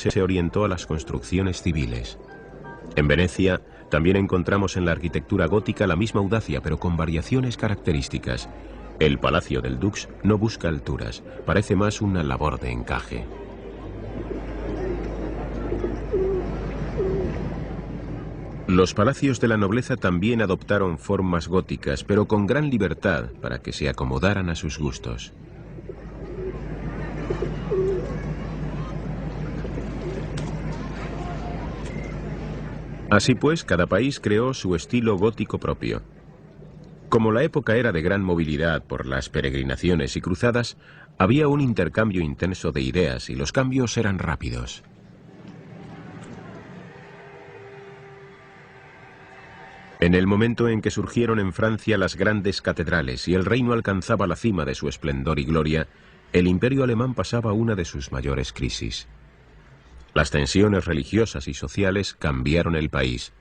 se orientó a las construcciones civiles. En Venecia también encontramos en la arquitectura gótica la misma audacia, pero con variaciones características. El Palacio del Dux no busca alturas, parece más una labor de encaje. Los palacios de la nobleza también adoptaron formas góticas, pero con gran libertad para que se acomodaran a sus gustos. Así pues, cada país creó su estilo gótico propio. Como la época era de gran movilidad por las peregrinaciones y cruzadas, había un intercambio intenso de ideas y los cambios eran rápidos. En el momento en que surgieron en Francia las grandes catedrales y el reino alcanzaba la cima de su esplendor y gloria, el imperio alemán pasaba una de sus mayores crisis. Las tensiones religiosas y sociales cambiaron el país.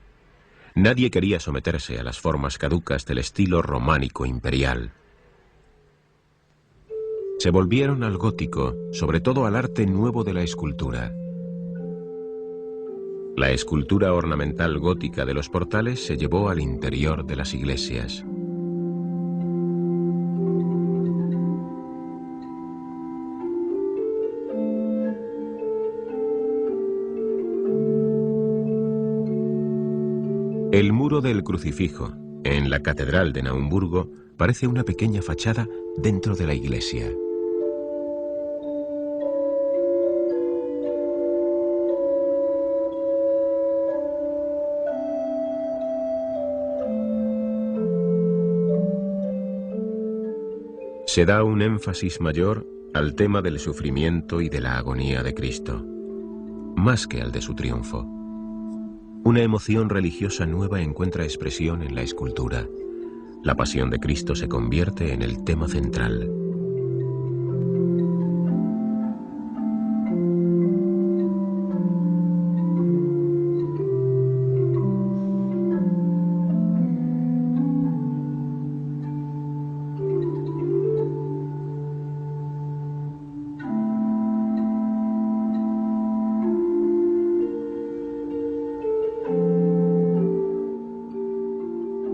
Nadie quería someterse a las formas caducas del estilo románico imperial. Se volvieron al gótico, sobre todo al arte nuevo de la escultura. La escultura ornamental gótica de los portales se llevó al interior de las iglesias. El muro del crucifijo, en la Catedral de Naumburgo, parece una pequeña fachada dentro de la iglesia. Se da un énfasis mayor al tema del sufrimiento y de la agonía de Cristo, más que al de su triunfo. Una emoción religiosa nueva encuentra expresión en la escultura. La pasión de Cristo se convierte en el tema central.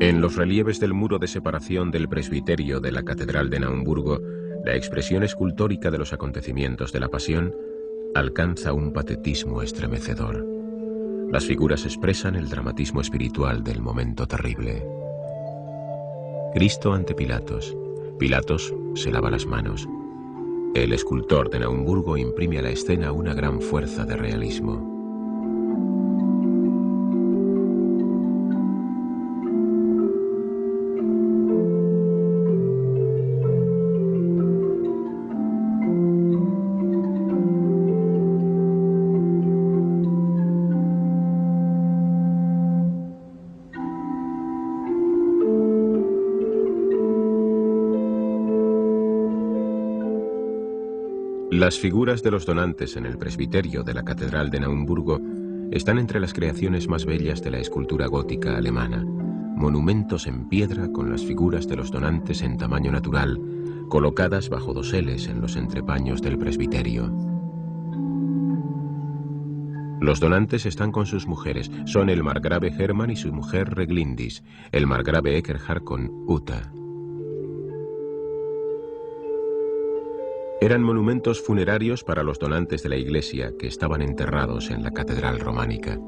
En los relieves del muro de separación del presbiterio de la Catedral de Naumburgo, la expresión escultórica de los acontecimientos de la Pasión alcanza un patetismo estremecedor. Las figuras expresan el dramatismo espiritual del momento terrible. Cristo ante Pilatos. Pilatos se lava las manos. El escultor de Naumburgo imprime a la escena una gran fuerza de realismo. Las figuras de los donantes en el presbiterio de la Catedral de Naumburgo están entre las creaciones más bellas de la escultura gótica alemana. Monumentos en piedra con las figuras de los donantes en tamaño natural, colocadas bajo doseles en los entrepaños del presbiterio. Los donantes están con sus mujeres, son el margrave Hermann y su mujer Reglindis, el margrave Eckerhard con Uta. Eran monumentos funerarios para los donantes de la iglesia que estaban enterrados en la catedral románica.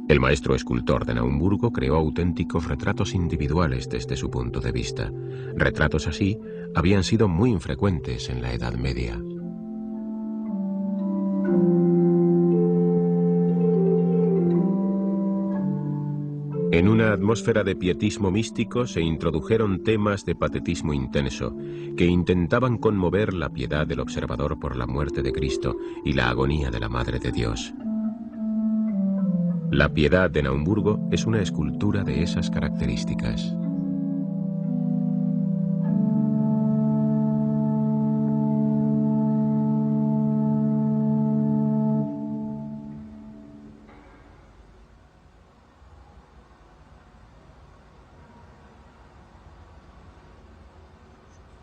El maestro escultor de Naumburgo creó auténticos retratos individuales desde su punto de vista. Retratos así habían sido muy infrecuentes en la Edad Media. En una atmósfera de pietismo místico se introdujeron temas de patetismo intenso que intentaban conmover la piedad del observador por la muerte de Cristo y la agonía de la Madre de Dios. La Piedad de Naumburgo es una escultura de esas características.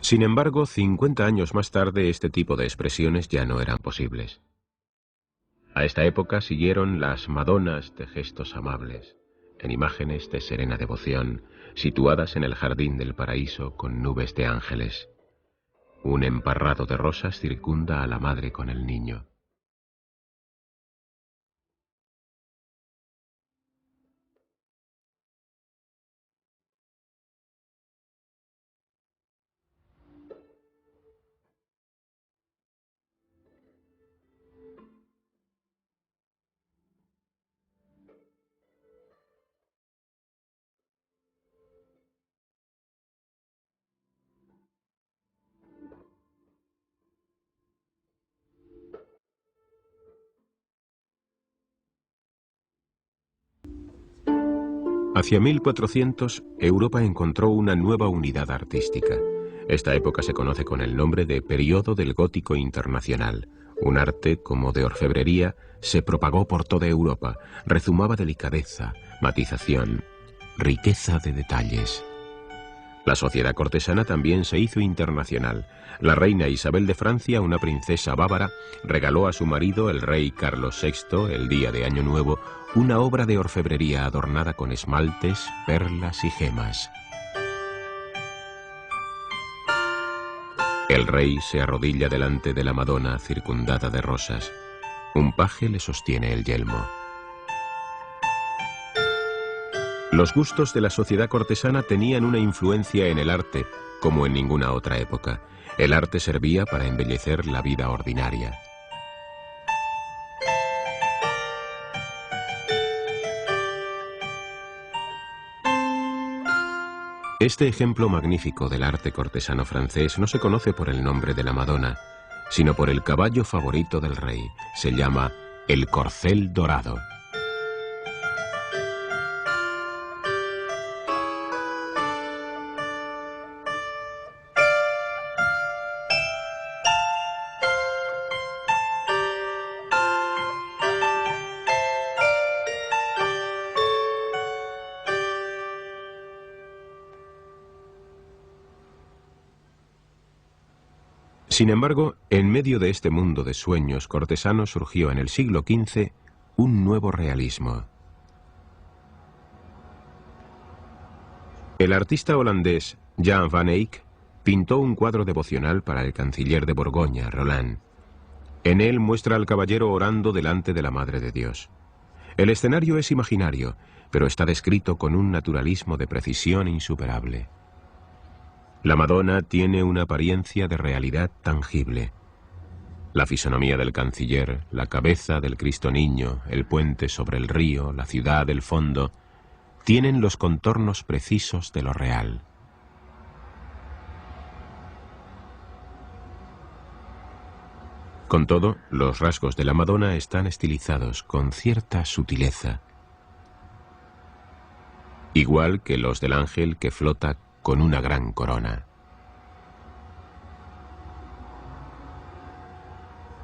Sin embargo, 50 años más tarde este tipo de expresiones ya no eran posibles. A esta época siguieron las Madonas de gestos amables, en imágenes de serena devoción, situadas en el jardín del paraíso con nubes de ángeles. Un emparrado de rosas circunda a la madre con el niño. Hacia 1400, Europa encontró una nueva unidad artística. Esta época se conoce con el nombre de Período del Gótico Internacional. Un arte, como de orfebrería, se propagó por toda Europa, rezumaba delicadeza, matización, riqueza de detalles. La sociedad cortesana también se hizo internacional. La reina Isabel de Francia, una princesa bávara, regaló a su marido, el rey Carlos VI, el día de Año Nuevo, una obra de orfebrería adornada con esmaltes, perlas y gemas. El rey se arrodilla delante de la Madonna circundada de rosas. Un paje le sostiene el yelmo. Los gustos de la sociedad cortesana tenían una influencia en el arte, como en ninguna otra época. El arte servía para embellecer la vida ordinaria. Este ejemplo magnífico del arte cortesano francés no se conoce por el nombre de la Madonna, sino por el caballo favorito del rey. Se llama el corcel dorado. Sin embargo, en medio de este mundo de sueños cortesanos surgió en el siglo XV un nuevo realismo. El artista holandés Jan van Eyck pintó un cuadro devocional para el canciller de Borgoña, Roland. En él muestra al caballero orando delante de la Madre de Dios. El escenario es imaginario, pero está descrito con un naturalismo de precisión insuperable. La Madonna tiene una apariencia de realidad tangible. La fisonomía del canciller, la cabeza del Cristo Niño, el puente sobre el río, la ciudad del fondo, tienen los contornos precisos de lo real. Con todo, los rasgos de la Madonna están estilizados con cierta sutileza, igual que los del ángel que flota con una gran corona.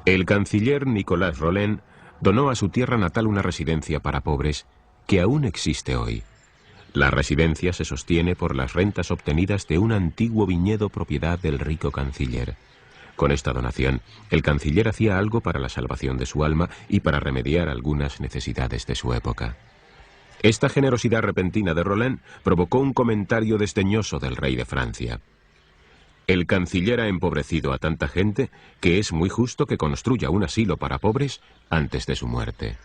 El canciller Nicolas Rolin donó a su tierra natal una residencia para pobres que aún existe hoy. La residencia se sostiene por las rentas obtenidas de un antiguo viñedo propiedad del rico canciller. Con esta donación, el canciller hacía algo para la salvación de su alma y para remediar algunas necesidades de su época. Esta generosidad repentina de Rolin provocó un comentario desdeñoso del rey de Francia. El canciller ha empobrecido a tanta gente que es muy justo que construya un asilo para pobres antes de su muerte.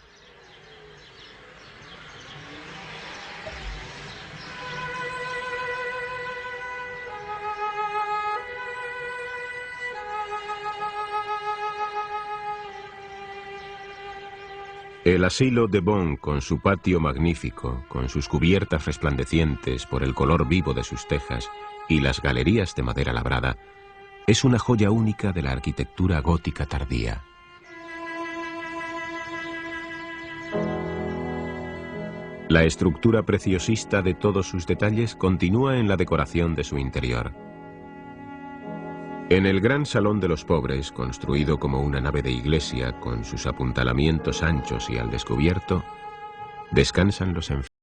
El asilo de Bonn, con su patio magnífico, con sus cubiertas resplandecientes por el color vivo de sus tejas y las galerías de madera labrada, es una joya única de la arquitectura gótica tardía. La estructura preciosista de todos sus detalles continúa en la decoración de su interior. En el gran salón de los pobres, construido como una nave de iglesia con sus apuntalamientos anchos y al descubierto, descansan los enfermos.